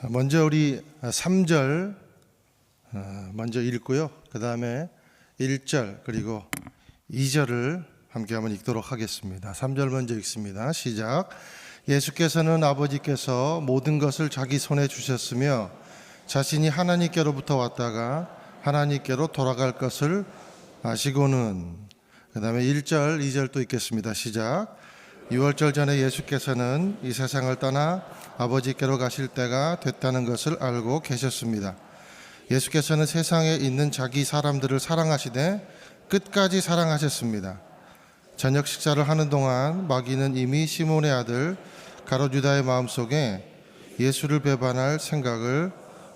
먼저 우리 3절 먼저 읽고요. 그 다음에 1절 그리고 2절을 함께 한번 읽도록 하겠습니다. 3절 먼저 읽습니다. 시작. 예수께서는 아버지께서 모든 것을 자기 손에 주셨으며 자신이 하나님께로부터 왔다가 하나님께로 돌아갈 것을 아시고는, 그 다음에 1절 2절 또 읽겠습니다. 시작. 유월절 전에 예수께서는 이 세상을 떠나 아버지께로 가실 때가 됐다는 것을 알고 계셨습니다. 예수께서는 세상에 있는 자기 사람들을 사랑하시되 끝까지 사랑하셨습니다. 저녁 식사를 하는 동안 마귀는 이미 시몬의 아들 가롯 유다의 마음속에 예수를 배반할 생각을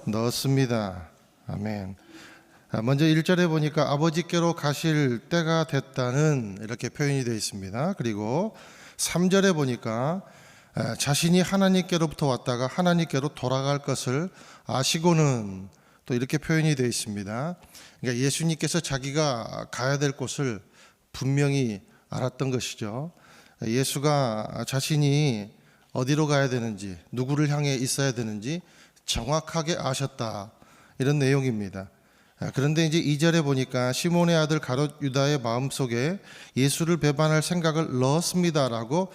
넣었습니다. 아멘. 먼저 1절에 보니까 아버지께로 가실 때가 됐다는 이렇게 표현이 되어 있습니다. 그리고 3절에 보니까 자신이 하나님께로부터 왔다가 하나님께로 돌아갈 것을 아시고는 또 이렇게 표현이 되어 있습니다. 그러니까 예수님께서 자기가 가야 될 곳을 분명히 알았던 것이죠. 예수가 자신이 어디로 가야 되는지, 누구를 향해 있어야 되는지 정확하게 아셨다, 이런 내용입니다. 그런데 이제 2절에 보니까 시몬의 아들 가롯 유다의 마음속에 예수를 배반할 생각을 넣었습니다라고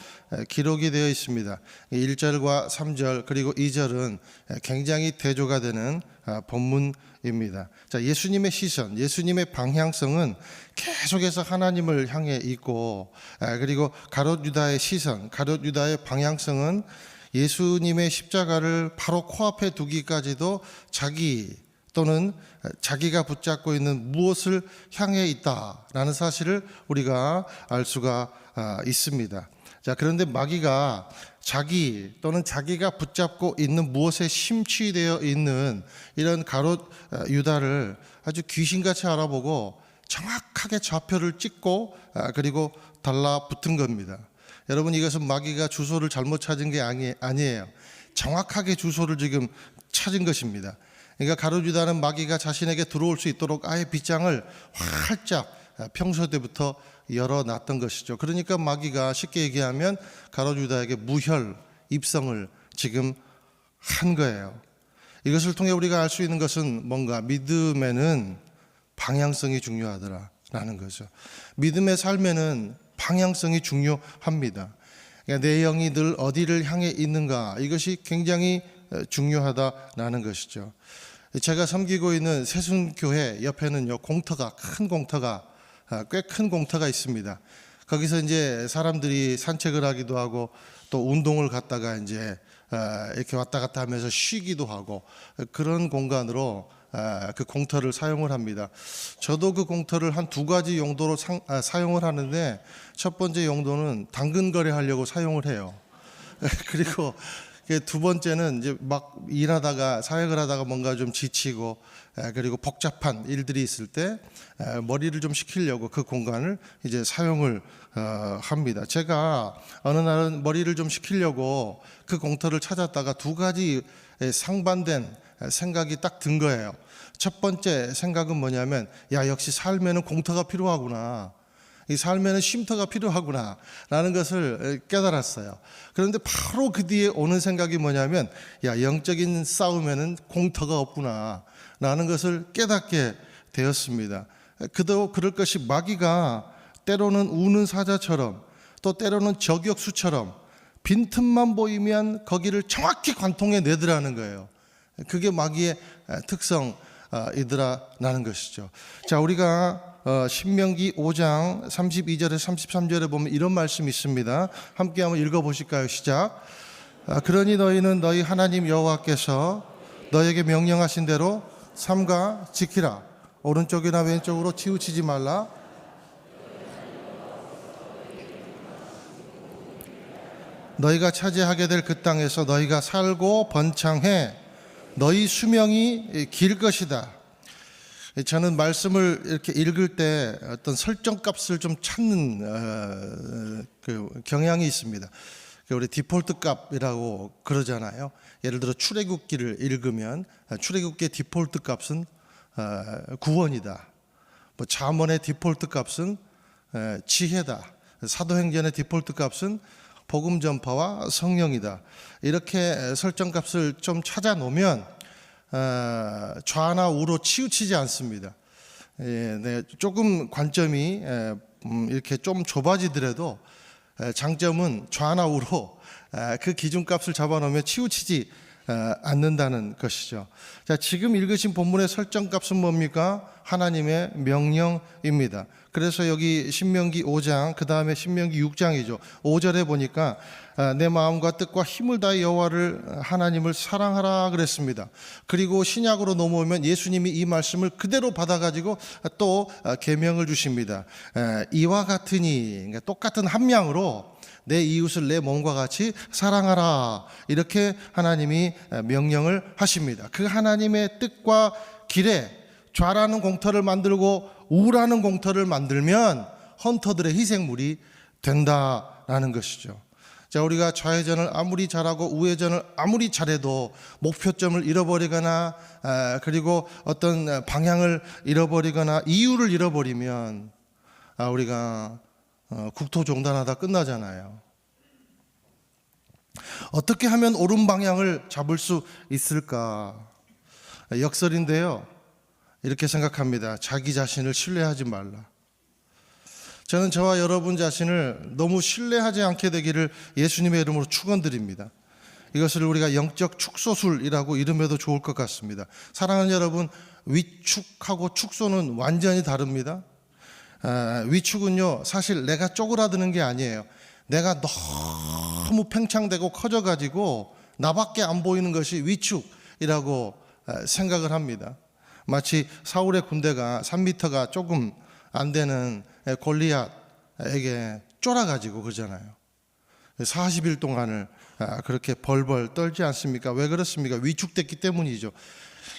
기록이 되어 있습니다. 1절과 3절 그리고 2절은 굉장히 대조가 되는 본문입니다. 자, 예수님의 시선, 예수님의 방향성은 계속해서 하나님을 향해 있고, 그리고 가롯 유다의 시선, 가롯 유다의 방향성은 예수님의 십자가를 바로 코앞에 두기까지도 자기 또는 자기가 붙잡고 있는 무엇을 향해 있다라는 사실을 우리가 알 수가 있습니다. 자, 그런데 마귀가 자기 또는 자기가 붙잡고 있는 무엇에 심취되어 있는 이런 가롯 유다를 아주 귀신같이 알아보고 정확하게 좌표를 찍고 그리고 달라붙은 겁니다. 여러분, 이것은 마귀가 주소를 잘못 찾은 게 아니에요. 정확하게 주소를 지금 찾은 것입니다. 그러니까 가롯 유다는 마귀가 자신에게 들어올 수 있도록 아예 빗장을 활짝 평소 때부터 열어놨던 것이죠. 그러니까 마귀가 쉽게 얘기하면 가롯 유다에게 무혈 입성을 지금 한 거예요. 이것을 통해 우리가 알 수 있는 것은 뭔가, 믿음에는 방향성이 중요하더라라는 거죠. 믿음의 삶에는 방향성이 중요합니다. 그러니까 내 영이 늘 어디를 향해 있는가, 이것이 굉장히 중요하다라는 것이죠. 제가 섬기고 있는 새순교회 옆에는요, 공터가, 큰 공터가, 꽤 큰 공터가 있습니다. 거기서 이제 사람들이 산책을 하기도 하고 또 운동을 갔다가 이제 이렇게 왔다 갔다 하면서 쉬기도 하고, 그런 공간으로 그 공터를 사용을 합니다. 저도 그 공터를 한 두 가지 용도로 사용을 하는데, 첫 번째 용도는 당근 거래하려고 사용을 해요. 그리고 두 번째는 이제 막 일하다가, 사역을 하다가 뭔가 좀 지치고 그리고 복잡한 일들이 있을 때 머리를 좀 식히려고 그 공간을 이제 사용을 합니다. 제가 어느 날은 머리를 좀 식히려고 그 공터를 찾았다가 두 가지 상반된 생각이 딱 든 거예요. 첫 번째 생각은 뭐냐면, 야, 역시 삶에는 공터가 필요하구나, 이 삶에는 쉼터가 필요하구나 라는 것을 깨달았어요. 그런데 바로 그 뒤에 오는 생각이 뭐냐면, 야, 영적인 싸움에는 공터가 없구나 라는 것을 깨닫게 되었습니다. 그도 그럴 것이, 마귀가 때로는 우는 사자처럼 또 때로는 저격수처럼 빈틈만 보이면 거기를 정확히 관통해 내더라는 거예요. 그게 마귀의 특성이더라라는 것이죠. 자, 우리가 신명기 5장 32절에 33절에 보면 이런 말씀이 있습니다. 함께 한번 읽어보실까요? 시작. 그러니 너희는 너희 하나님 여호와께서 너에게 명령하신 대로 삼가 지키라. 오른쪽이나 왼쪽으로 치우치지 말라. 너희가 차지하게 될 그 땅에서 너희가 살고 번창해 너희 수명이 길 것이다. 저는 말씀을 이렇게 읽을 때 어떤 설정값을 좀 찾는 그 경향이 있습니다. 우리 디폴트 값이라고 그러잖아요. 예를 들어 출애굽기를 읽으면 출애굽기의 디폴트 값은 구원이다. 뭐 잠언의 디폴트 값은 지혜다. 사도행전의 디폴트 값은 복음 전파와 성령이다. 이렇게 설정값을 좀 찾아 놓으면 좌나 우로 치우치지 않습니다. 네, 조금 관점이 이렇게 좀 좁아지더라도 장점은 좌나 우로 그 기준값을 잡아놓으면 치우치지 않는다는 것이죠. 자, 지금 읽으신 본문의 설정값은 뭡니까? 하나님의 명령입니다. 그래서 여기 신명기 5장, 그 다음에 신명기 6장이죠. 5절에 보니까 내 마음과 뜻과 힘을 다해 여호와를 하나님을 사랑하라 그랬습니다. 그리고 신약으로 넘어오면 예수님이 이 말씀을 그대로 받아가지고 또 계명을 주십니다. 이와 같으니, 그러니까 똑같은 함량으로 내 이웃을 내 몸과 같이 사랑하라, 이렇게 하나님이 명령을 하십니다. 그 하나님의 뜻과 길에 좌라는 공터를 만들고 우라는 공터를 만들면 헌터들의 희생물이 된다라는 것이죠. 자, 우리가 좌회전을 아무리 잘하고 우회전을 아무리 잘해도 목표점을 잃어버리거나 그리고 어떤 방향을 잃어버리거나 이유를 잃어버리면 우리가 국토종단하다 끝나잖아요. 어떻게 하면 옳은 방향을 잡을 수 있을까? 역설인데요, 이렇게 생각합니다. 자기 자신을 신뢰하지 말라. 저는 저와 여러분 자신을 너무 신뢰하지 않게 되기를 예수님의 이름으로 축원드립니다. 이것을 우리가 영적 축소술이라고 이름해도 좋을 것 같습니다. 사랑하는 여러분, 위축하고 축소는 완전히 다릅니다. 위축은요, 사실 내가 쪼그라드는 게 아니에요. 내가 너무 팽창되고 커져가지고 나밖에 안 보이는 것이 위축이라고 생각을 합니다. 마치 사울의 군대가 3m가 조금 안 되는 골리앗에게 쫄아가지고 그러잖아요. 40일 동안을 그렇게 벌벌 떨지 않습니까? 왜 그렇습니까? 위축됐기 때문이죠.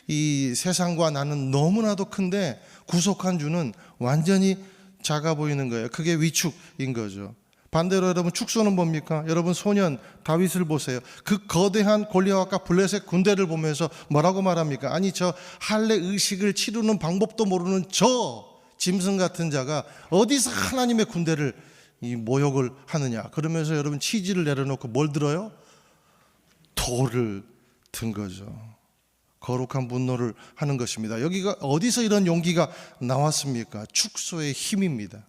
이 세상과 나는 너무나도 큰데 구속한 주는 완전히 작아 보이는 거예요. 그게 위축인 거죠. 반대로 여러분, 축소는 뭡니까? 여러분, 소년 다윗을 보세요. 그 거대한 골리앗과 블레셋 군대를 보면서 뭐라고 말합니까? 아니, 저 할례 의식을 치르는 방법도 모르는 저 짐승 같은 자가 어디서 하나님의 군대를 이 모욕을 하느냐. 그러면서 여러분, 치지를 내려놓고 뭘 들어요? 돌을 든 거죠. 거룩한 분노를 하는 것입니다. 여기가 어디서 이런 용기가 나왔습니까? 축소의 힘입니다.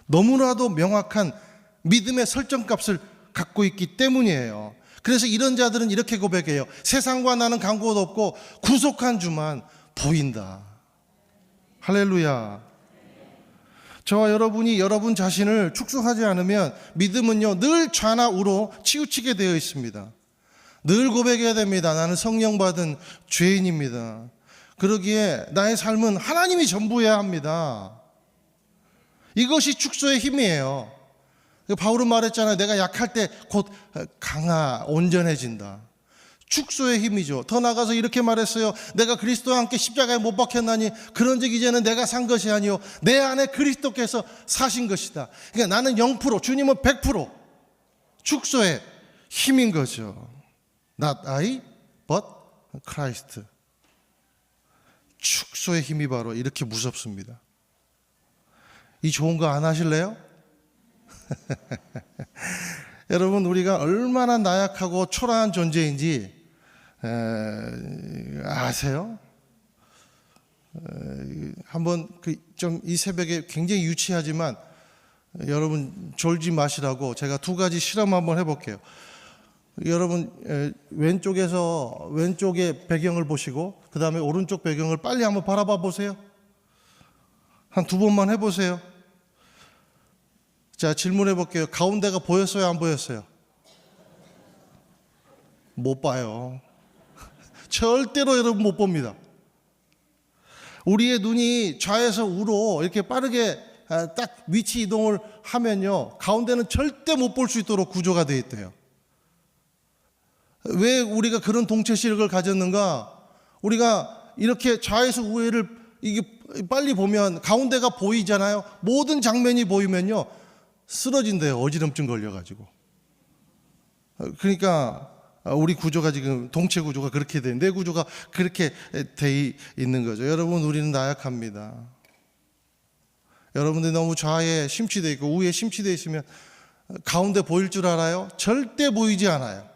너무나도 명확한 믿음의 설정값을 갖고 있기 때문이에요. 그래서 이런 자들은 이렇게 고백해요. 세상과 나는 간 곳 없고 구속한 주만 보인다. 할렐루야. 저와 여러분이 여러분 자신을 축소하지 않으면 믿음은요, 늘 좌나 우로 치우치게 되어 있습니다. 늘 고백해야 됩니다. 나는 성령 받은 죄인입니다. 그러기에 나의 삶은 하나님이 전부여야 합니다. 이것이 축소의 힘이에요. 바울은 말했잖아요. 내가 약할 때 곧 온전해진다. 축소의 힘이죠. 더 나가서 이렇게 말했어요. 내가 그리스도와 함께 십자가에 못 박혔나니 그런즉 이제는 내가 산 것이 아니요 내 안에 그리스도께서 사신 것이다. 그러니까 나는 0%, 주님은 100% 축소의 힘인 거죠. Not I, but Christ. 축소의 힘이 바로 이렇게 무섭습니다. 이 좋은 거 안 하실래요? 여러분, 우리가 얼마나 나약하고 초라한 존재인지 아세요? 한번 좀 이 새벽에 굉장히 유치하지만 여러분 졸지 마시라고 제가 두 가지 실험 한번 해볼게요. 여러분, 왼쪽의 배경을 보시고 그 다음에 오른쪽 배경을 빨리 한번 바라봐 보세요. 한 두 번만 해보세요. 자, 질문해 볼게요. 가운데가 보였어요, 안 보였어요? 못 봐요. 절대로 여러분 못 봅니다. 우리의 눈이 좌에서 우로 이렇게 빠르게 딱 위치 이동을 하면요, 가운데는 절대 못 볼 수 있도록 구조가 되어 있대요. 왜 우리가 그런 동체 시력을 가졌는가? 우리가 이렇게 좌에서 우회를 이게 빨리 보면 가운데가 보이잖아요. 모든 장면이 보이면요, 쓰러진대요. 어지럼증 걸려가지고. 그러니까 우리 구조가 지금 동체 구조가 그렇게 돼, 내 구조가 그렇게 돼 있는 거죠. 여러분, 우리는 나약합니다. 여러분들이 너무 좌에 심취되어 있고 우에 심취되어 있으면 가운데 보일 줄 알아요? 절대 보이지 않아요.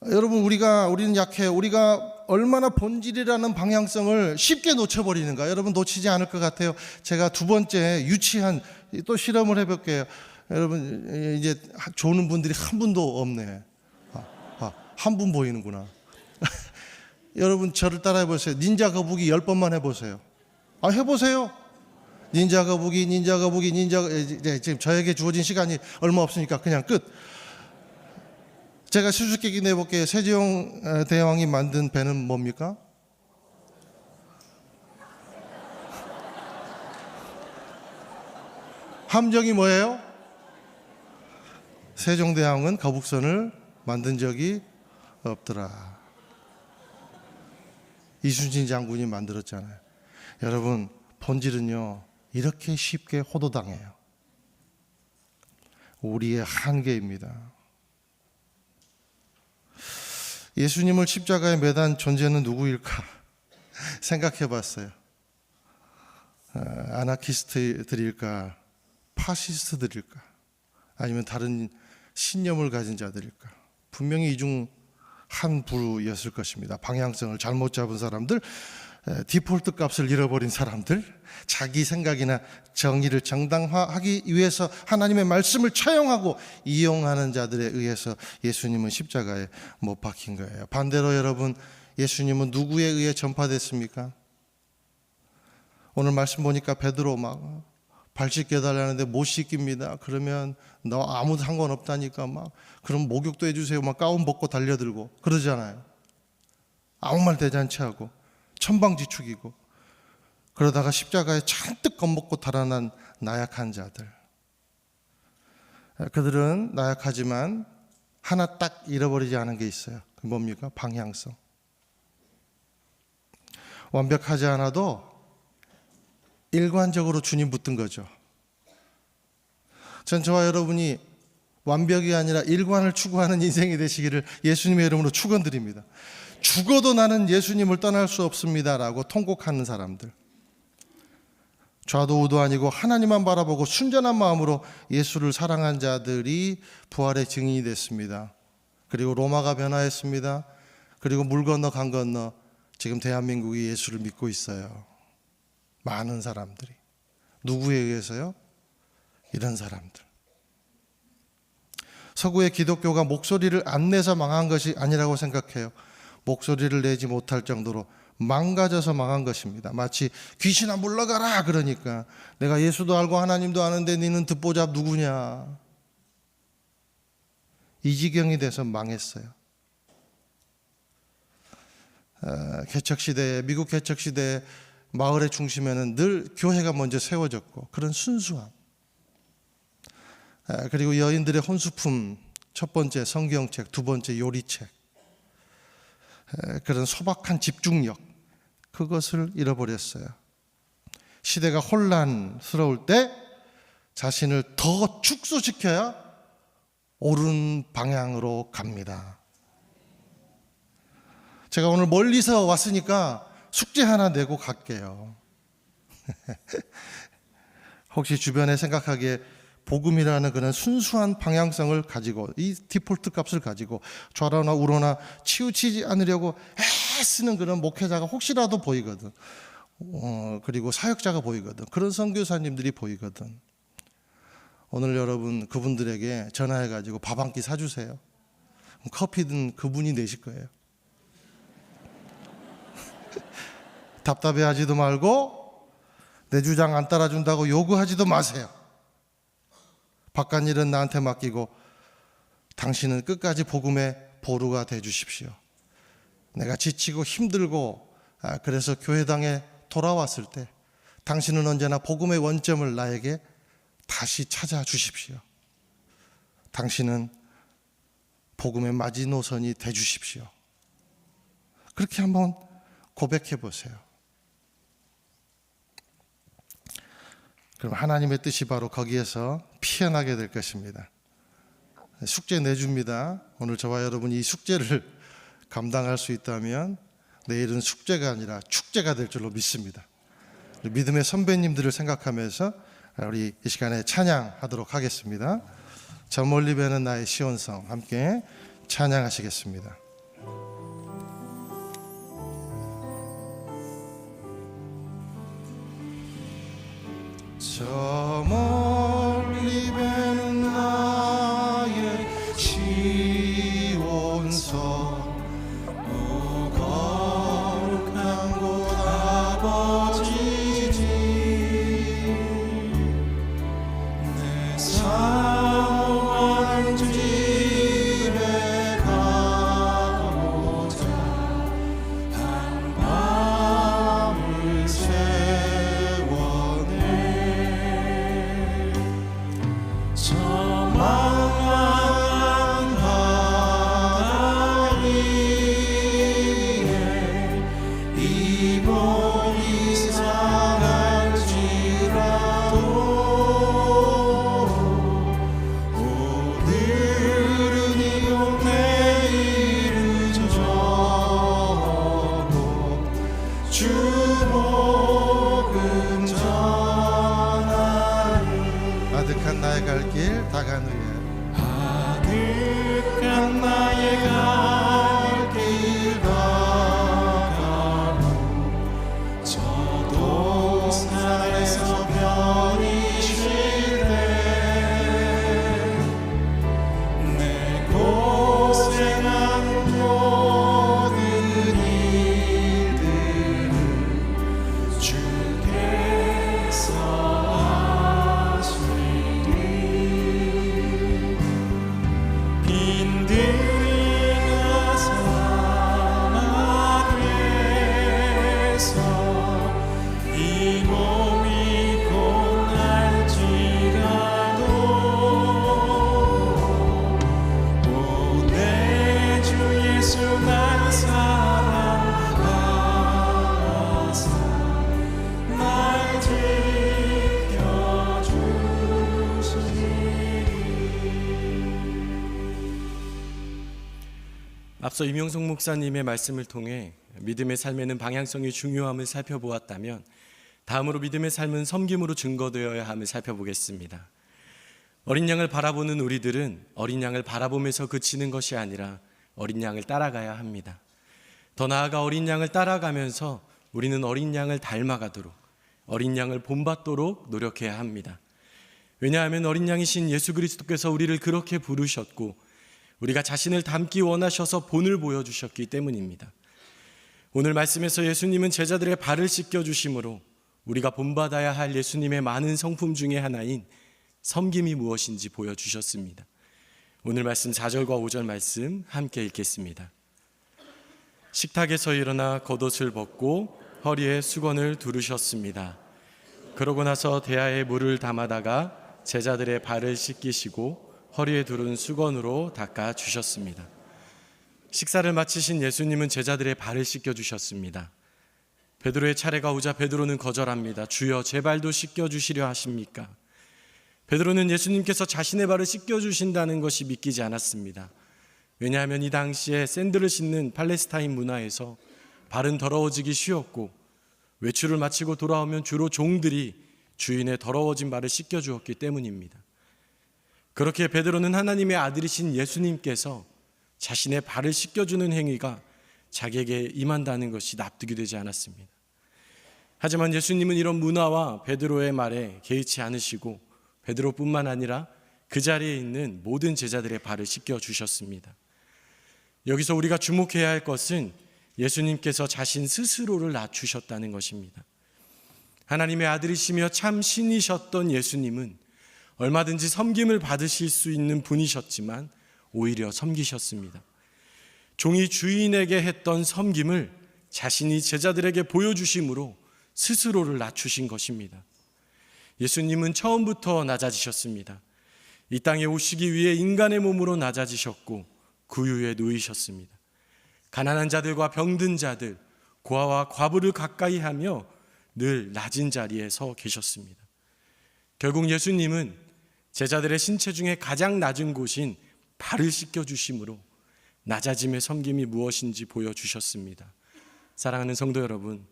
여러분, 우리는 약해요. 우리가 얼마나 본질이라는 방향성을 쉽게 놓쳐버리는가. 여러분, 놓치지 않을 것 같아요. 제가 두 번째 유치한 또 실험을 해볼게요. 여러분, 이제 조는 분들이 한 분도 없네. 한 분 보이는구나. 여러분, 저를 따라해 보세요. 닌자 거북이 10번만 해보세요. 해보세요. 닌자 거북이. 지금 저에게 주어진 시간이 얼마 없으니까 그냥 끝. 제가 수수께끼 내볼게요. 세종 대왕이 만든 배는 뭡니까? 함정이 뭐예요? 세종대왕은 거북선을 만든 적이 없더라. 이순신 장군이 만들었잖아요. 여러분, 본질은요, 이렇게 쉽게 호도당해요. 우리의 한계입니다. 예수님을 십자가에 매단 존재는 누구일까 생각해 봤어요. 아나키스트들일까? 파시스트들일까? 아니면 다른 신념을 가진 자들일까? 분명히 이 중 한 부류였을 것입니다. 방향성을 잘못 잡은 사람들, 디폴트 값을 잃어버린 사람들, 자기 생각이나 정의를 정당화하기 위해서 하나님의 말씀을 차용하고 이용하는 자들에 의해서 예수님은 십자가에 못 박힌 거예요. 반대로 여러분, 예수님은 누구에 의해 전파됐습니까? 오늘 말씀 보니까 베드로 막 발 씻겨달라는데 못 씻깁니다. 그러면 너 아무 상관없다니까 막, 그럼 목욕도 해주세요. 막 가운 벗고 달려들고 그러잖아요. 아무 말 대잔치 하고 천방지축이고, 그러다가 십자가에 잔뜩 겁먹고 달아난 나약한 자들. 그들은 나약하지만 하나 딱 잃어버리지 않은 게 있어요. 그게 뭡니까? 방향성. 완벽하지 않아도 일관적으로 주님 붙든 거죠. 전 저와 여러분이 완벽이 아니라 일관을 추구하는 인생이 되시기를 예수님의 이름으로 축원드립니다. 죽어도 나는 예수님을 떠날 수 없습니다라고 통곡하는 사람들, 좌도 우도 아니고 하나님만 바라보고 순전한 마음으로 예수를 사랑한 자들이 부활의 증인이 됐습니다. 그리고 로마가 변화했습니다. 그리고 물 건너 강 건너 지금 대한민국이 예수를 믿고 있어요. 많은 사람들이. 누구에 의해서요? 이런 사람들. 서구의 기독교가 목소리를 안 내서 망한 것이 아니라고 생각해요. 목소리를 내지 못할 정도로 망가져서 망한 것입니다. 마치 귀신아 물러가라 그러니까 내가 예수도 알고 하나님도 아는데 너는 듣보잡 누구냐, 이 지경이 돼서 망했어요. 개척시대에, 미국 개척시대에 마을의 중심에는 늘 교회가 먼저 세워졌고, 그런 순수함, 그리고 여인들의 혼수품, 첫 번째 성경책, 두 번째 요리책, 그런 소박한 집중력, 그것을 잃어버렸어요. 시대가 혼란스러울 때 자신을 더 축소시켜야 옳은 방향으로 갑니다. 제가 오늘 멀리서 왔으니까 숙제 하나 내고 갈게요. 혹시 주변에 생각하기에 복음이라는 그런 순수한 방향성을 가지고, 이 디폴트 값을 가지고 좌로나 우로나 치우치지 않으려고 애쓰는 그런 목회자가 혹시라도 보이거든. 그리고 사역자가 보이거든. 그런 선교사님들이 보이거든. 오늘 여러분 그분들에게 전화해가지고 밥 한 끼 사주세요. 커피든 그분이 내실 거예요. 답답해하지도 말고 내 주장 안 따라준다고 요구하지도 마세요. 바깥 일은 나한테 맡기고 당신은 끝까지 복음의 보루가 돼 주십시오. 내가 지치고 힘들고 그래서 교회당에 돌아왔을 때 당신은 언제나 복음의 원점을 나에게 다시 찾아주십시오. 당신은 복음의 마지노선이 돼 주십시오. 그렇게 한번 고백해 보세요. 그럼 하나님의 뜻이 바로 거기에서 피어나게 될 것입니다. 숙제 내줍니다. 오늘 저와 여러분이 이 숙제를 감당할 수 있다면 내일은 숙제가 아니라 축제가 될 줄로 믿습니다. 믿음의 선배님들을 생각하면서 우리 이 시간에 찬양하도록 하겠습니다. 저 멀리 배는 나의 시온성, 함께 찬양하시겠습니다. 저 멀리 배는 나의 시온성, 거룩한 곳 아버지 집, 내 사모하는 집에 가고자 한 밤을 세워내. 저 망망한 바다 위에 이 몸이 상할지라도 오늘은 이곳 내일은 저곳 주 복음 전하는 아득한 나의 갈 길 다간 후에 아득한 나의 갈 길 다간 후 저 동산에서 편히 쉴 때 내 고생한 모든 일들을 주께서 하시리. 빈들이가 사막에서 이 몸이 고날지라도 오 내 주 예수 날 사랑하사 날 지켜주시리. 앞서 임용석 목사님의 말씀을 통해 믿음의 삶에는 방향성이 중요함을 살펴보았다면, 다음으로 믿음의 삶은 섬김으로 증거되어야 함을 살펴보겠습니다. 어린 양을 바라보는 우리들은 어린 양을 바라보면서 그치는 것이 아니라 어린 양을 따라가야 합니다. 더 나아가 어린 양을 따라가면서 우리는 어린 양을 닮아가도록, 어린 양을 본받도록 노력해야 합니다. 왜냐하면 어린 양이신 예수 그리스도께서 우리를 그렇게 부르셨고 우리가 자신을 닮기 원하셔서 본을 보여주셨기 때문입니다. 오늘 말씀에서 예수님은 제자들의 발을 씻겨주심으로 우리가 본받아야 할 예수님의 많은 성품 중에 하나인 섬김이 무엇인지 보여주셨습니다. 오늘 말씀 4절과 5절 말씀 함께 읽겠습니다. 식탁에서 일어나 겉옷을 벗고 허리에 수건을 두르셨습니다. 그러고 나서 대야에 물을 담아다가 제자들의 발을 씻기시고 허리에 두른 수건으로 닦아 주셨습니다. 식사를 마치신 예수님은 제자들의 발을 씻겨 주셨습니다. 베드로의 차례가 오자 베드로는 거절합니다. 주여, 제 발도 씻겨 주시려 하십니까? 베드로는 예수님께서 자신의 발을 씻겨 주신다는 것이 믿기지 않았습니다. 왜냐하면 이 당시에 샌들을 신는 팔레스타인 문화에서 발은 더러워지기 쉬웠고 외출을 마치고 돌아오면 주로 종들이 주인의 더러워진 발을 씻겨 주었기 때문입니다. 그렇게 베드로는 하나님의 아들이신 예수님께서 자신의 발을 씻겨주는 행위가 자기에게 임한다는 것이 납득이 되지 않았습니다. 하지만 예수님은 이런 문화와 베드로의 말에 개의치 않으시고 베드로뿐만 아니라 그 자리에 있는 모든 제자들의 발을 씻겨주셨습니다. 여기서 우리가 주목해야 할 것은 예수님께서 자신 스스로를 낮추셨다는 것입니다. 하나님의 아들이시며 참 신이셨던 예수님은 얼마든지 섬김을 받으실 수 있는 분이셨지만 오히려 섬기셨습니다. 종이 주인에게 했던 섬김을 자신이 제자들에게 보여주심으로 스스로를 낮추신 것입니다. 예수님은 처음부터 낮아지셨습니다. 이 땅에 오시기 위해 인간의 몸으로 낮아지셨고 구유에 누이셨습니다. 가난한 자들과 병든 자들, 고아와 과부를 가까이 하며 늘 낮은 자리에 서 계셨습니다. 결국 예수님은 제자들의 신체 중에 가장 낮은 곳인 발을 씻겨주심으로 낮아짐의 섬김이 무엇인지 보여주셨습니다. 사랑하는 성도 여러분,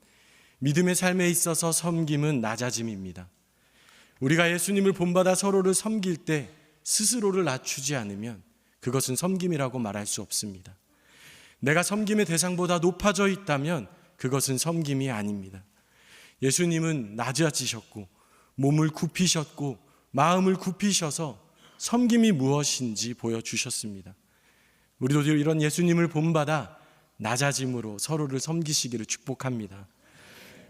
믿음의 삶에 있어서 섬김은 낮아짐입니다. 우리가 예수님을 본받아 서로를 섬길 때 스스로를 낮추지 않으면 그것은 섬김이라고 말할 수 없습니다. 내가 섬김의 대상보다 높아져 있다면 그것은 섬김이 아닙니다. 예수님은 낮아지셨고 몸을 굽히셨고 마음을 굽히셔서 섬김이 무엇인지 보여주셨습니다. 우리도 이런 예수님을 본받아 낮아짐으로 서로를 섬기시기를 축복합니다.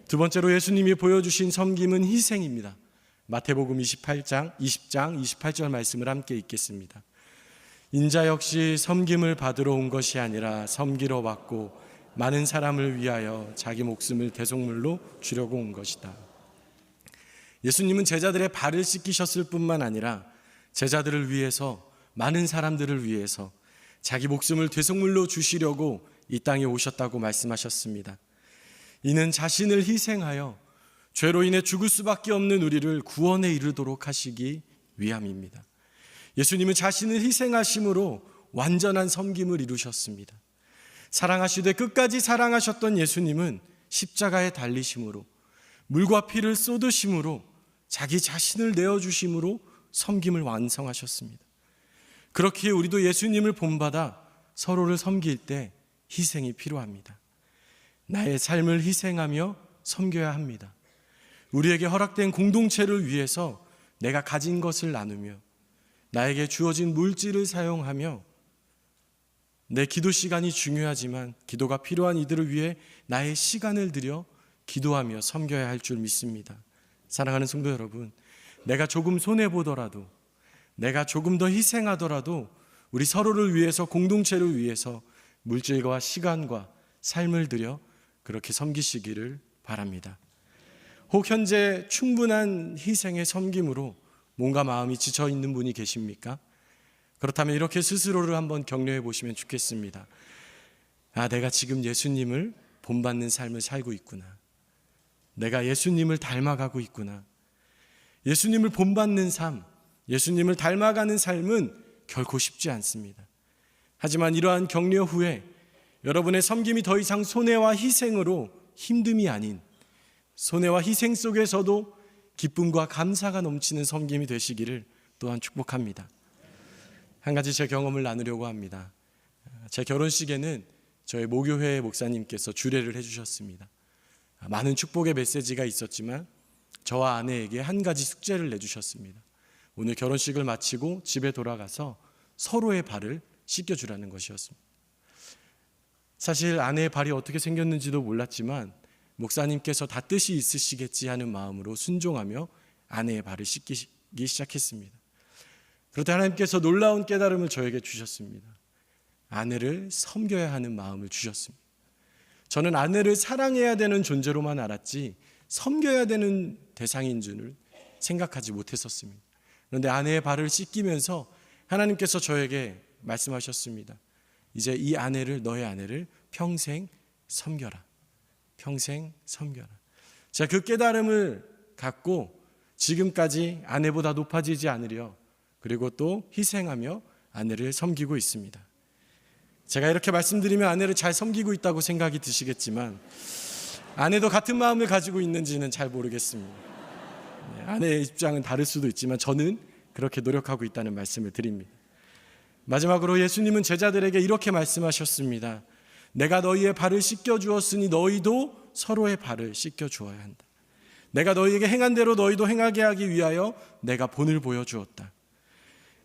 두 번째로 예수님이 보여주신 섬김은 희생입니다. 마태복음 20장 28절 말씀을 함께 읽겠습니다. 인자 역시 섬김을 받으러 온 것이 아니라 섬기러 왔고 많은 사람을 위하여 자기 목숨을 대속물로 주려고 온 것이다. 예수님은 제자들의 발을 씻기셨을 뿐만 아니라 제자들을 위해서, 많은 사람들을 위해서 자기 목숨을 대속물로 주시려고 이 땅에 오셨다고 말씀하셨습니다. 이는 자신을 희생하여 죄로 인해 죽을 수밖에 없는 우리를 구원에 이르도록 하시기 위함입니다. 예수님은 자신을 희생하심으로 완전한 섬김을 이루셨습니다. 사랑하시되 끝까지 사랑하셨던 예수님은 십자가에 달리심으로, 물과 피를 쏟으심으로, 자기 자신을 내어주심으로 섬김을 완성하셨습니다. 그렇기에 우리도 예수님을 본받아 서로를 섬길 때 희생이 필요합니다. 나의 삶을 희생하며 섬겨야 합니다. 우리에게 허락된 공동체를 위해서 내가 가진 것을 나누며 나에게 주어진 물질을 사용하며 내 기도 시간이 중요하지만 기도가 필요한 이들을 위해 나의 시간을 들여 기도하며 섬겨야 할 줄 믿습니다. 사랑하는 성도 여러분, 내가 조금 손해보더라도, 내가 조금 더 희생하더라도 우리 서로를 위해서, 공동체를 위해서 물질과 시간과 삶을 들여 그렇게 섬기시기를 바랍니다. 혹 현재 충분한 희생의 섬김으로 뭔가 마음이 지쳐 있는 분이 계십니까? 그렇다면 이렇게 스스로를 한번 격려해 보시면 좋겠습니다. 내가 지금 예수님을 본받는 삶을 살고 있구나. 내가 예수님을 닮아가고 있구나. 예수님을 본받는 삶, 예수님을 닮아가는 삶은 결코 쉽지 않습니다. 하지만 이러한 격려 후에 여러분의 섬김이 더 이상 손해와 희생으로 힘듦이 아닌, 손해와 희생 속에서도 기쁨과 감사가 넘치는 섬김이 되시기를 또한 축복합니다. 한 가지 제 경험을 나누려고 합니다. 제 결혼식에는 저희 모교회 목사님께서 주례를 해주셨습니다. 많은 축복의 메시지가 있었지만 저와 아내에게 한 가지 숙제를 내주셨습니다. 오늘 결혼식을 마치고 집에 돌아가서 서로의 발을 씻겨주라는 것이었습니다. 사실 아내의 발이 어떻게 생겼는지도 몰랐지만 목사님께서 다 뜻이 있으시겠지 하는 마음으로 순종하며 아내의 발을 씻기기 시작했습니다. 그런데 하나님께서 놀라운 깨달음을 저에게 주셨습니다. 아내를 섬겨야 하는 마음을 주셨습니다. 저는 아내를 사랑해야 되는 존재로만 알았지 섬겨야 되는 대상인 줄 생각하지 못했었습니다. 그런데 아내의 발을 씻기면서 하나님께서 저에게 말씀하셨습니다. 이제 이 아내를, 너의 아내를 평생 섬겨라. 평생 섬겨라. 제가 그 깨달음을 갖고 지금까지 아내보다 높아지지 않으려, 그리고 또 희생하며 아내를 섬기고 있습니다. 제가 이렇게 말씀드리면 아내를 잘 섬기고 있다고 생각이 드시겠지만 아내도 같은 마음을 가지고 있는지는 잘 모르겠습니다. 아내의 입장은 다를 수도 있지만 저는 그렇게 노력하고 있다는 말씀을 드립니다. 마지막으로 예수님은 제자들에게 이렇게 말씀하셨습니다. 내가 너희의 발을 씻겨주었으니 너희도 서로의 발을 씻겨주어야 한다. 내가 너희에게 행한 대로 너희도 행하게 하기 위하여 내가 본을 보여주었다.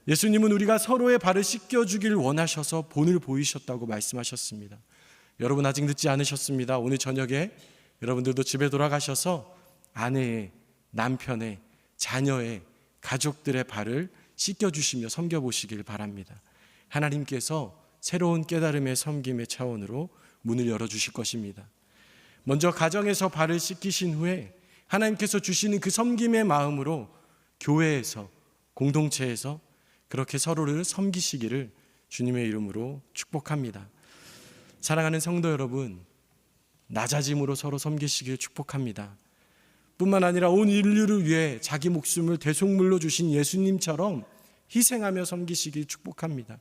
예수님은 우리가 서로의 발을 씻겨주길 원하셔서 본을 보이셨다고 말씀하셨습니다. 여러분 아직 늦지 않으셨습니다. 오늘 저녁에 여러분들도 집에 돌아가셔서 아내의, 남편의, 자녀의, 가족들의 발을 씻겨주시며 섬겨보시길 바랍니다. 하나님께서 새로운 깨달음의 섬김의 차원으로 문을 열어주실 것입니다. 먼저 가정에서 발을 씻기신 후에 하나님께서 주시는 그 섬김의 마음으로 교회에서, 공동체에서 그렇게 서로를 섬기시기를 주님의 이름으로 축복합니다. 사랑하는 성도 여러분, 낮아짐으로 서로 섬기시기를 축복합니다. 뿐만 아니라 온 인류를 위해 자기 목숨을 대속물로 주신 예수님처럼 희생하며 섬기시길 축복합니다.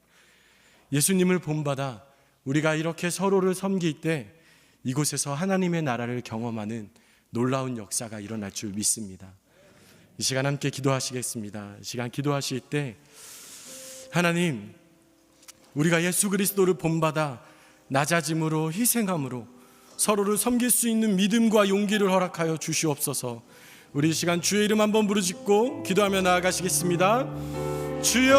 예수님을 본받아 우리가 이렇게 서로를 섬길 때 이곳에서 하나님의 나라를 경험하는 놀라운 역사가 일어날 줄 믿습니다. 이 시간 함께 기도하시겠습니다. 이 시간 기도하실 때 하나님, 우리가 예수 그리스도를 본받아 낮아짐으로 희생함으로 서로를 섬길 수 있는 믿음과 용기를 허락하여 주시옵소서. 우리 이 시간 주의 이름 한번 부르짖고 기도하며 나아가시겠습니다. 주여!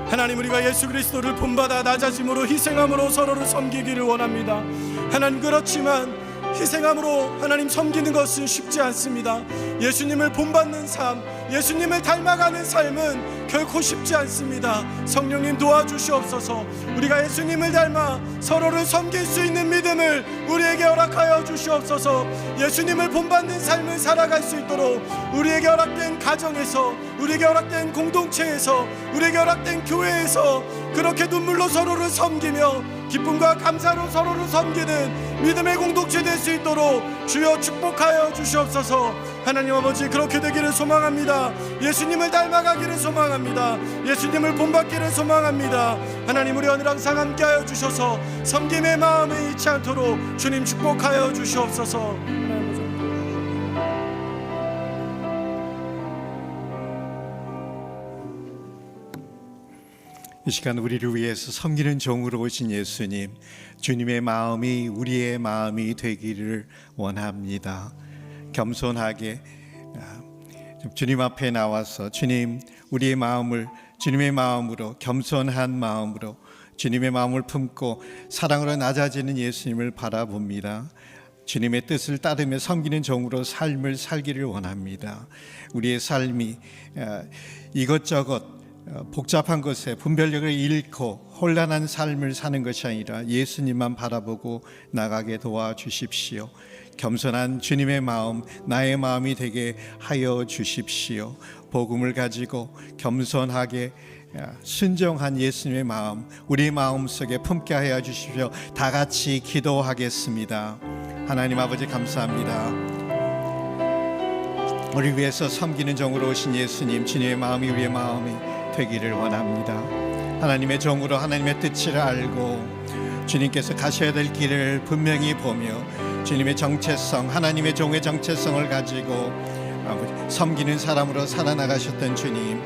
하나님, 우리가 예수 그리스도를 본받아 낮아짐으로 희생함으로 서로를 섬기기를 원합니다. 하나님, 그렇지만 희생함으로 하나님 섬기는 것은 쉽지 않습니다. 예수님을 본받는 삶, 예수님을 닮아가는 삶은 결코 쉽지 않습니다. 성령님 도와주시옵소서. 우리가 예수님을 닮아 서로를 섬길 수 있는 믿음을 우리에게 허락하여 주시옵소서. 예수님을 본받는 삶을 살아갈 수 있도록 우리에게 허락된 가정에서, 우리에게 허락된 공동체에서, 우리에게 허락된 교회에서 그렇게 눈물로 서로를 섬기며 기쁨과 감사로 서로를 섬기는 믿음의 공동체 될 수 있도록 주여 축복하여 주시옵소서. 하나님 아버지, 그렇게 되기를 소망합니다. 예수님을 닮아가기를 소망합니다. 예수님을 본받기를 소망합니다. 하나님, 우리 오늘 항상 함께하여 주셔서 섬김의 마음을 잃지 않도록 주님 축복하여 주시옵소서. 이 시간 우리를 위해서 섬기는 종으로 오신 예수님, 주님의 마음이 우리의 마음이 되기를 원합니다. 겸손하게 주님 앞에 나와서 주님, 우리의 마음을 주님의 마음으로, 겸손한 마음으로 주님의 마음을 품고 사랑으로 낮아지는 예수님을 바라봅니다. 주님의 뜻을 따르며 섬기는 종으로 삶을 살기를 원합니다. 우리의 삶이 이것저것 복잡한 것에 분별력을 잃고 혼란한 삶을 사는 것이 아니라 예수님만 바라보고 나가게 도와주십시오. 겸손한 주님의 마음, 나의 마음이 되게 하여 주십시오. 복음을 가지고 겸손하게 순종한 예수님의 마음, 우리 마음속에 품게 하여 주십시오. 다 같이 기도하겠습니다. 하나님 아버지, 감사합니다. 우리 위해서 섬기는 종으로 오신 예수님, 주님의 마음이 우리의 마음이 되기를 원합니다. 하나님의 종으로 하나님의 뜻을 알고 주님께서 가셔야 될 길을 분명히 보며 주님의 정체성, 하나님의 종의 정체성을 가지고 섬기는 사람으로 살아나가셨던 주님,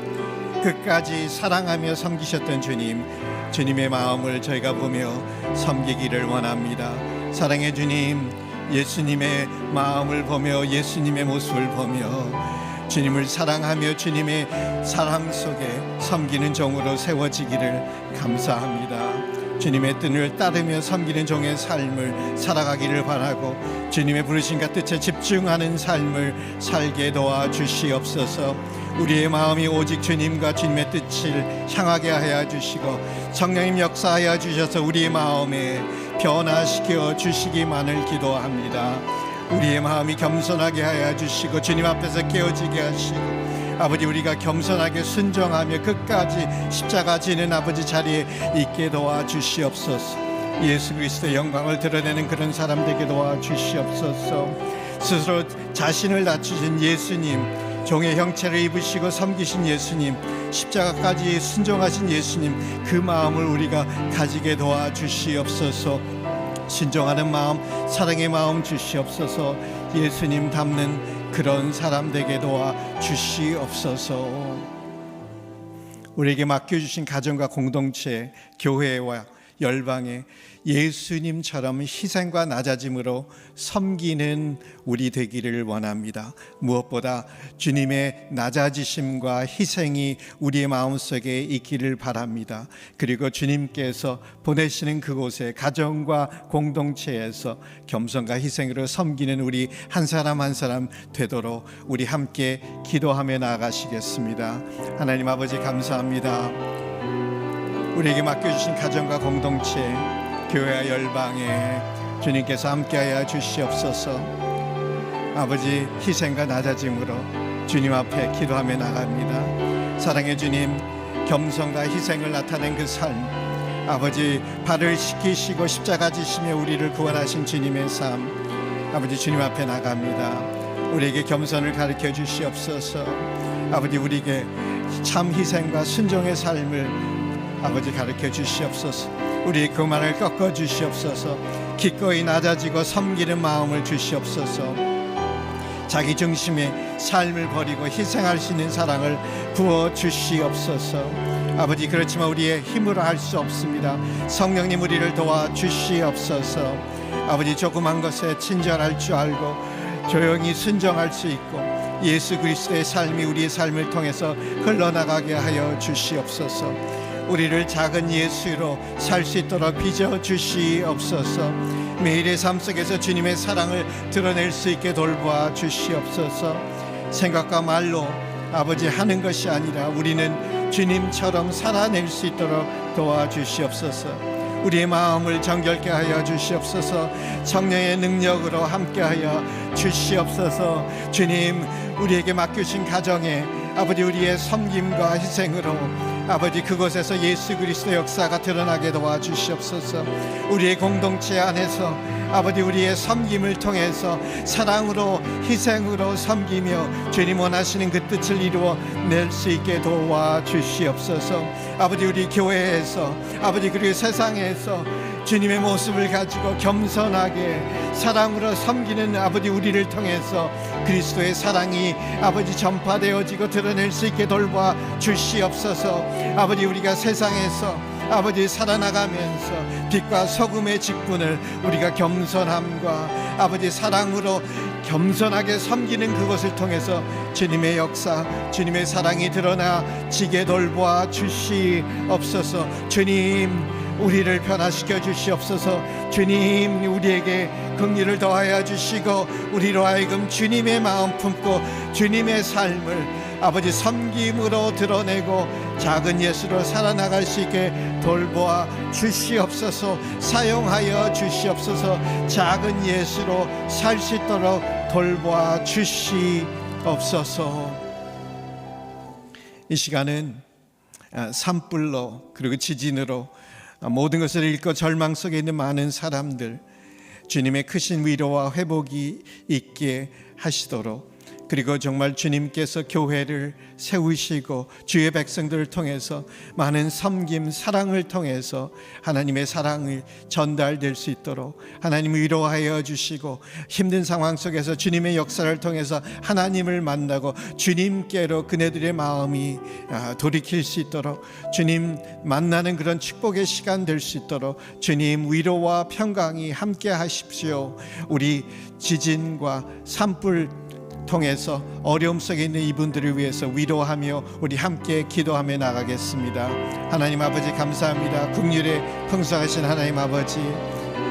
끝까지 사랑하며 섬기셨던 주님, 주님의 마음을 저희가 보며 섬기기를 원합니다. 사랑의 주님, 예수님의 마음을 보며 예수님의 모습을 보며 주님을 사랑하며 주님의 사랑 속에 섬기는 종으로 세워지기를 감사합니다. 주님의 뜻을 따르며 섬기는 종의 삶을 살아가기를 바라고 주님의 부르심과 뜻에 집중하는 삶을 살게 도와주시옵소서. 우리의 마음이 오직 주님과 주님의 뜻을 향하게 하여 주시고 성령님 역사하여 주셔서 우리의 마음에 변화시켜 주시기만을 기도합니다. 우리의 마음이 겸손하게 하여 주시고 주님 앞에서 깨어지게 하시고 아버지, 우리가 겸손하게 순종하며 끝까지 십자가 지는 아버지 자리에 있게 도와주시옵소서. 예수 그리스도의 영광을 드러내는 그런 사람 되게 도와주시옵소서. 스스로 자신을 낮추신 예수님, 종의 형체를 입으시고 섬기신 예수님, 십자가까지 순종하신 예수님, 그 마음을 우리가 가지게 도와주시옵소서. 순종하는 마음, 사랑의 마음 주시옵소서. 예수님 닮는 그런 사람 되게 도와주시옵소서. 우리에게 맡겨주신 가정과 공동체, 교회와 열방에 예수님처럼 희생과 낮아짐으로 섬기는 우리 되기를 원합니다. 무엇보다 주님의 낮아지심과 희생이 우리의 마음속에 있기를 바랍니다. 그리고 주님께서 보내시는 그곳에 가정과 공동체에서 겸손과 희생으로 섬기는 우리 한 사람 한 사람 되도록 우리 함께 기도하며 나아가시겠습니다. 하나님 아버지, 감사합니다. 우리에게 맡겨주신 가정과 공동체, 교회와 열방에 주님께서 함께하여 주시옵소서. 아버지, 희생과 낮아짐으로 주님 앞에 기도하며 나갑니다. 사랑의 주님, 겸손과 희생을 나타낸 그 삶, 아버지 발을 씻기시고 십자가 지시며 우리를 구원하신 주님의 삶, 아버지 주님 앞에 나갑니다. 우리에게 겸손을 가르쳐 주시옵소서. 아버지, 우리에게 참 희생과 순종의 삶을 아버지 가르쳐 주시옵소서. 우리의 교만을 꺾어 주시옵소서. 기꺼이 낮아지고 섬기는 마음을 주시옵소서. 자기 중심의 삶을 버리고 희생할 수 있는 사랑을 부어 주시옵소서. 아버지, 그렇지만 우리의 힘으로 할 수 없습니다. 성령님 우리를 도와 주시옵소서. 아버지, 조그만 것에 친절할 줄 알고 조용히 순종할 수 있고 예수 그리스도의 삶이 우리의 삶을 통해서 흘러나가게 하여 주시옵소서. 우리를 작은 예수로 살 수 있도록 빚어 주시옵소서. 매일의 삶 속에서 주님의 사랑을 드러낼 수 있게 돌보아 주시옵소서. 생각과 말로 아버지 하는 것이 아니라 우리는 주님처럼 살아낼 수 있도록 도와주시옵소서. 우리의 마음을 정결케 하여 주시옵소서. 성령의 능력으로 함께하여 주시옵소서. 주님, 우리에게 맡기신 가정에 아버지 우리의 섬김과 희생으로 아버지 그곳에서 예수 그리스도의 역사가 드러나게 도와주시옵소서. 우리의 공동체 안에서 아버지 우리의 섬김을 통해서 사랑으로 희생으로 섬기며 주님 원하시는 그 뜻을 이루어 낼 수 있게 도와주시옵소서. 아버지 우리 교회에서 아버지 그리고 세상에서 주님의 모습을 가지고 겸손하게 사랑으로 섬기는 아버지 우리를 통해서 그리스도의 사랑이 아버지 전파되어지고 드러낼 수 있게 돌봐 주시옵소서. 아버지 우리가 세상에서 아버지 살아나가면서 빛과 소금의 직분을 우리가 겸손함과 아버지 사랑으로 겸손하게 섬기는 그것을 통해서 주님의 역사, 주님의 사랑이 드러나지게 돌보아 주시옵소서. 주님, 우리를 변화시켜 주시옵소서. 주님, 우리에게 긍휼을 더하여 주시고 우리로 하여금 주님의 마음 품고 주님의 삶을 아버지 섬김으로 드러내고 작은 예수로 살아나갈 수 있게 돌보아 주시옵소서. 사용하여 주시옵소서. 작은 예수로 살 수 있도록 돌보아 주시옵소서. 이 시간은 산불로 그리고 지진으로 모든 것을 잃고 절망 속에 있는 많은 사람들, 주님의 크신 위로와 회복이 있게 하시도록, 그리고 정말 주님께서 교회를 세우시고 주의 백성들을 통해서 많은 섬김, 사랑을 통해서 하나님의 사랑을 전달될 수 있도록 하나님 위로하여 주시고, 힘든 상황 속에서 주님의 역사를 통해서 하나님을 만나고 주님께로 그네들의 마음이 돌이킬 수 있도록, 주님 만나는 그런 축복의 시간 될 수 있도록 주님 위로와 평강이 함께 하십시오. 우리 지진과 산불 통해서 어려움 속에 있는 이분들을 위해서 위로하며 우리 함께 기도하며 나가겠습니다. 하나님 아버지 감사합니다. 긍휼에 풍성하신 하나님 아버지,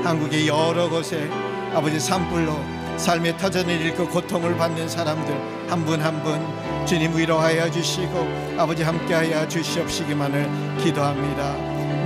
한국의 여러 곳에 아버지 산불로 삶의 터전을 잃고 고통을 받는 사람들 한 분 한 분 주님 위로하여 주시고 아버지 함께하여 주시옵시기만을 기도합니다.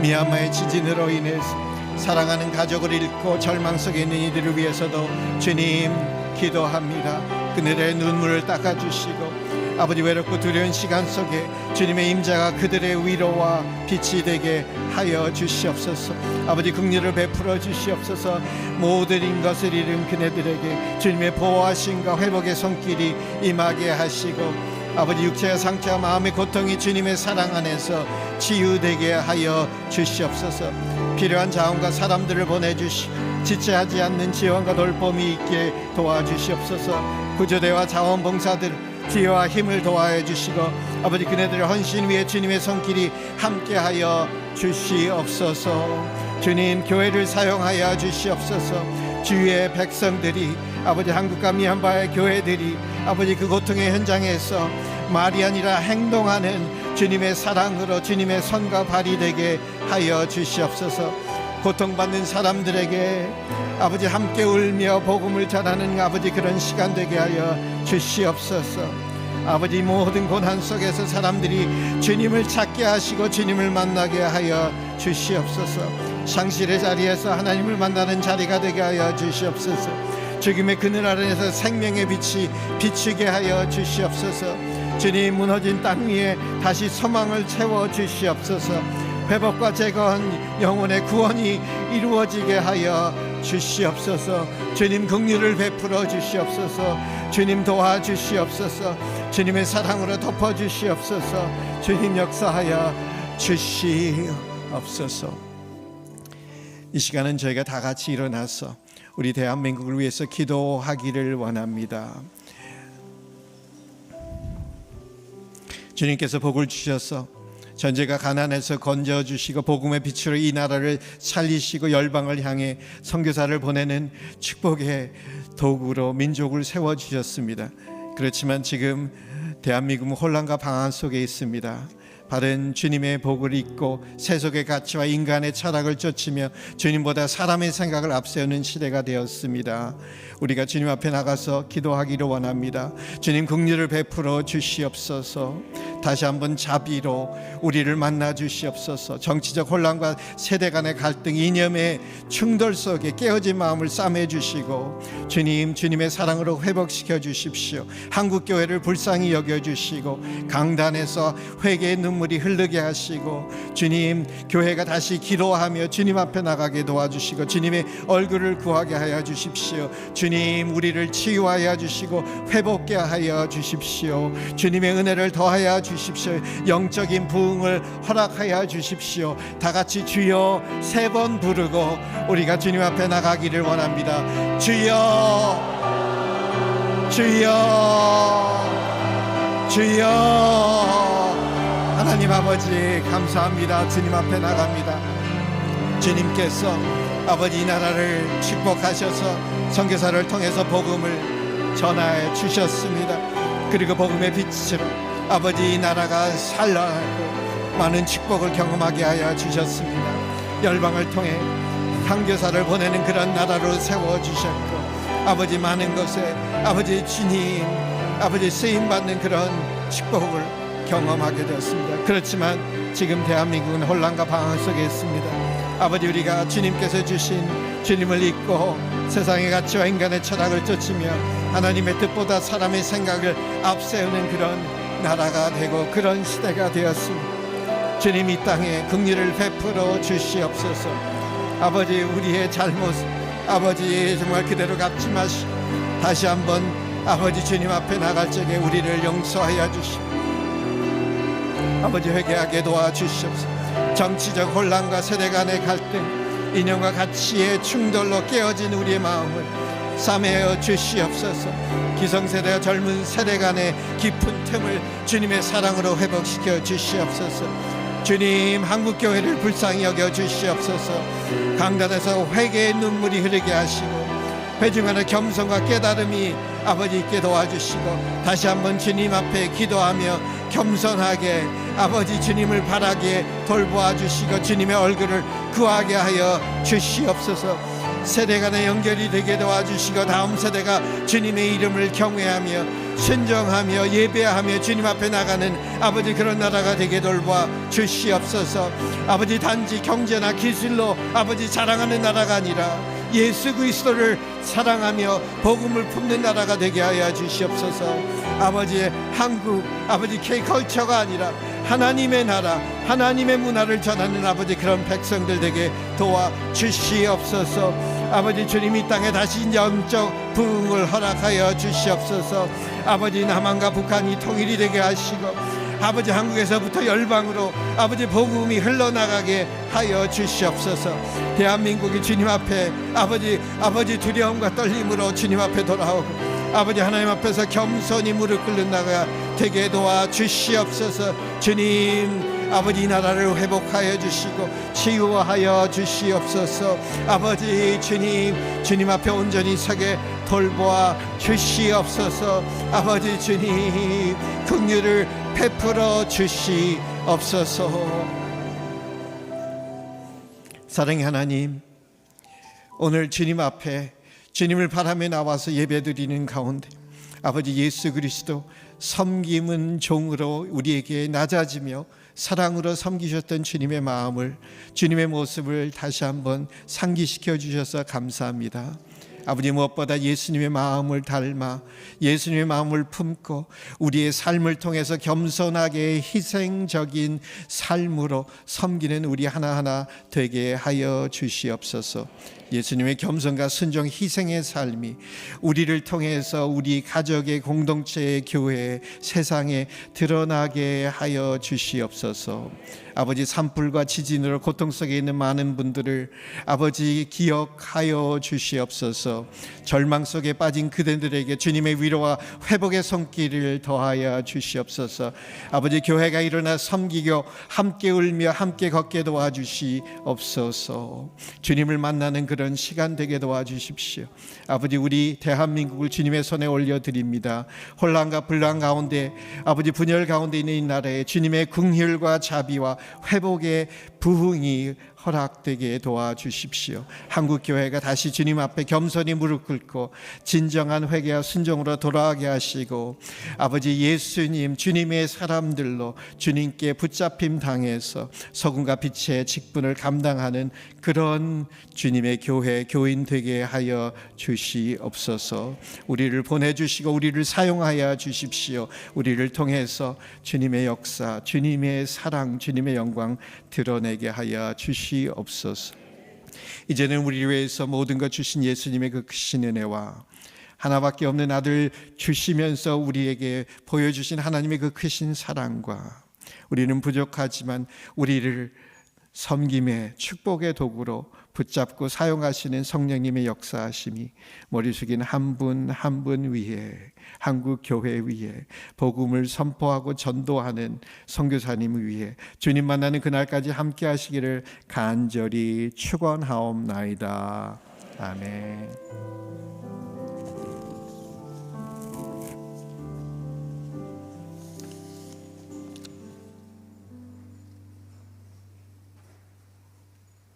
미얀마의 지진으로 인해서 사랑하는 가족을 잃고 절망 속에 있는 이들을 위해서도 주님 기도합니다. 그들의 눈물을 닦아주시고 아버지 외롭고 두려운 시간 속에 주님의 임재가 그들의 위로와 빛이 되게 하여 주시옵소서. 아버지 긍휼을 베풀어 주시옵소서. 모든 것을 잃은 그네들에게 주님의 보호하심과 회복의 손길이 임하게 하시고 아버지 육체의 상처와 마음의 고통이 주님의 사랑 안에서 치유되게 하여 주시옵소서. 필요한 자원과 사람들을 보내주시고 지체하지 않는 지원과 돌봄이 있게 도와주시옵소서. 구조대와 자원봉사들 지혜와 힘을 도와해 주시고 아버지 그네들의 헌신 위에 주님의 손길이 함께하여 주시옵소서. 주님 교회를 사용하여 주시옵소서. 주의 백성들이 아버지 한국과 미얀마의 교회들이 아버지 그 고통의 현장에서 말이 아니라 행동하는 주님의 사랑으로 주님의 손과 발이 되게 하여 주시옵소서. 고통받는 사람들에게 아버지 함께 울며 복음을 전하는 아버지 그런 시간 되게 하여 주시옵소서. 아버지 모든 고난 속에서 사람들이 주님을 찾게 하시고 주님을 만나게 하여 주시옵소서. 상실의 자리에서 하나님을 만나는 자리가 되게 하여 주시옵소서. 죽음의 그늘 아래에서 생명의 빛이 비추게 하여 주시옵소서. 주님 무너진 땅 위에 다시 소망을 채워 주시옵소서. 회복과 재건 영혼의 구원이 이루어지게 하여 주시옵소서. 주님 긍휼을 베풀어 주시옵소서. 주님 도와주시옵소서. 주님의 사랑으로 덮어 주시옵소서. 주님 역사하여 주시옵소서. 이 시간은 저희가 다 같이 일어나서 우리 대한민국을 위해서 기도하기를 원합니다. 주님께서 복을 주셔서 전제가 가난해서 건져주시고 복음의 빛으로 이 나라를 살리시고 열방을 향해 선교사를 보내는 축복의 도구로 민족을 세워주셨습니다. 그렇지만 지금 대한민국은 혼란과 방황 속에 있습니다. 바른 주님의 복을 잊고 세속의 가치와 인간의 철학을 쫓으며 주님보다 사람의 생각을 앞세우는 시대가 되었습니다. 우리가 주님 앞에 나가서 기도하기를 원합니다. 주님 긍휼을 베풀어 주시옵소서. 다시 한번 자비로 우리를 만나 주시옵소서. 정치적 혼란과 세대 간의 갈등, 이념의 충돌 속에 깨어진 마음을 싸매 주시고 주님의 사랑으로 회복시켜 주십시오. 한국교회를 불쌍히 여겨주시고 강단에서 회개의 눈물이 흐르게 하시고 주님, 교회가 다시 기도하며 주님 앞에 나가게 도와주시고 주님의 얼굴을 구하게 하여 주십시오. 주님, 우리를 치유하여 주시고 회복케 하여 주십시오. 주님의 은혜를 더하여 주십시오. 영적인 부흥을 허락하여 주십시오. 다 같이 주여 3번 부르고 우리가 주님 앞에 나가기를 원합니다. 주여, 주여, 주여. 하나님 아버지 감사합니다. 주님 앞에 나갑니다. 주님께서 아버지 이 나라를 축복하셔서 선교사를 통해서 복음을 전하여 주셨습니다. 그리고 복음의 빛으로 아버지 이 나라가 찬란하고 많은 축복을 경험하게 하여 주셨습니다. 열방을 통해 선교사를 보내는 그런 나라로 세워주셨고 아버지 많은 것에 아버지 주님 아버지 쓰임받는 그런 축복을 경험하게 되었습니다. 그렇지만 지금 대한민국은 혼란과 방황 속에 있습니다. 아버지, 우리가 주님께서 주신 주님을 잊고 세상의 가치와 인간의 철학을 쫓으며 하나님의 뜻보다 사람의 생각을 앞세우는 그런 나라가 되고 그런 시대가 되었습니다. 주님, 이 땅에 긍휼을 베풀어 주시옵소서. 아버지, 우리의 잘못 아버지 정말 그대로 갚지 마시고 다시 한번 아버지 주님 앞에 나갈 적에 우리를 용서하여 주시고 아버지 회개하게 도와주시옵소서. 정치적 혼란과 세대 간의 갈등, 이념과 가치의 충돌로 깨어진 우리의 마음을 싸매어 주시옵소서. 기성세대와 젊은 세대 간의 깊은 틈을 주님의 사랑으로 회복시켜 주시옵소서. 주님, 한국교회를 불쌍히 여겨 주시옵소서. 강단에서 회개의 눈물이 흐르게 하시고 회중간의 겸손과 깨달음이 아버지 있게 도와주시고 다시 한번 주님 앞에 기도하며 겸손하게 아버지 주님을 바라게 돌보아 주시고 주님의 얼굴을 구하게 하여 주시옵소서. 세대 간의 연결이 되게 도와주시고 다음 세대가 주님의 이름을 경외하며 순종하며 예배하며 주님 앞에 나가는 아버지 그런 나라가 되게 돌보아 주시옵소서. 아버지 단지 경제나 기술로 아버지 자랑하는 나라가 아니라 예수 그리스도를 사랑하며 복음을 품는 나라가 되게 하여 주시옵소서. 아버지의 한국 아버지 K컬처가 아니라 하나님의 나라 하나님의 문화를 전하는 아버지 그런 백성들 되게 도와 주시옵소서. 아버지 주님, 이 땅에 다시 영적 부흥을 허락하여 주시옵소서. 아버지 남한과 북한이 통일이 되게 하시고 아버지 한국에서부터 열방으로 아버지 복음이 흘러나가게 하여 주시옵소서. 대한민국이 주님 앞에 아버지 두려움과 떨림으로 주님 앞에 돌아오고 아버지 하나님 앞에서 겸손히 무릎 꿇는 나가 되게 도와 주시옵소서. 주님, 아버지 이 나라를 회복하여 주시고 치유하여 주시옵소서. 아버지 주님 앞에 온전히 서게 돌보아 주시옵소서. 아버지 주님, 긍휼을 베풀어 주시옵소서. 사랑의 하나님, 오늘 주님 앞에 주님을 바라며 나와서 예배드리는 가운데 아버지 예수 그리스도 섬김은 종으로 우리에게 낮아지며 사랑으로 섬기셨던 주님의 마음을 주님의 모습을 다시 한번 상기시켜 주셔서 감사합니다. 아버지, 무엇보다 예수님의 마음을 닮아 예수님의 마음을 품고 우리의 삶을 통해서 겸손하게 희생적인 삶으로 섬기는 우리 하나하나 되게 하여 주시옵소서. 예수님의 겸손과 순종 희생의 삶이 우리를 통해서 우리 가족의 공동체의 교회 세상에 드러나게 하여 주시옵소서. 아버지 산불과 지진으로 고통 속에 있는 많은 분들을 아버지 기억하여 주시옵소서. 절망 속에 빠진 그들에게 주님의 위로와 회복의 손길을 더하여 주시옵소서. 아버지 교회가 일어나 섬기고 함께 울며 함께 걷게 도와주시옵소서. 주님을 만나는 그런 시간 되게 도와주십시오. 아버지 우리 대한민국을 주님의 손에 올려드립니다. 혼란과 불안 가운데 아버지 분열 가운데 있는 이 나라에 주님의 긍휼과 자비와 회복의 부흥이 허락되게 도와주십시오. 한국교회가 다시 주님 앞에 겸손히 무릎 꿇고 진정한 회개와 순종으로 돌아가게 하시고 아버지 예수님 주님의 사람들로 주님께 붙잡힘 당해서 소금과 빛의 직분을 감당하는 그런 주님의 교회 교인 되게 하여 주시옵소서. 우리를 보내주시고 우리를 사용하여 주십시오. 우리를 통해서 주님의 역사, 주님의 사랑, 주님의 영광 드러내게 하여 주시옵소서. 이제는 우리를 위해서 모든 것 주신 예수님의 그 크신 은혜와 하나밖에 없는 아들 주시면서 우리에게 보여주신 하나님의 그 크신 사랑과 우리는 부족하지만 우리를 섬김의 축복의 도구로 붙잡고 사용하시는 성령님의 역사하심이 머리 숙인 한 분 한 분 위에 한국 교회 위에 복음을 선포하고 전도하는 선교사님 위에 주님 만나는 그날까지 함께 하시기를 간절히 축원하옵나이다. 아멘.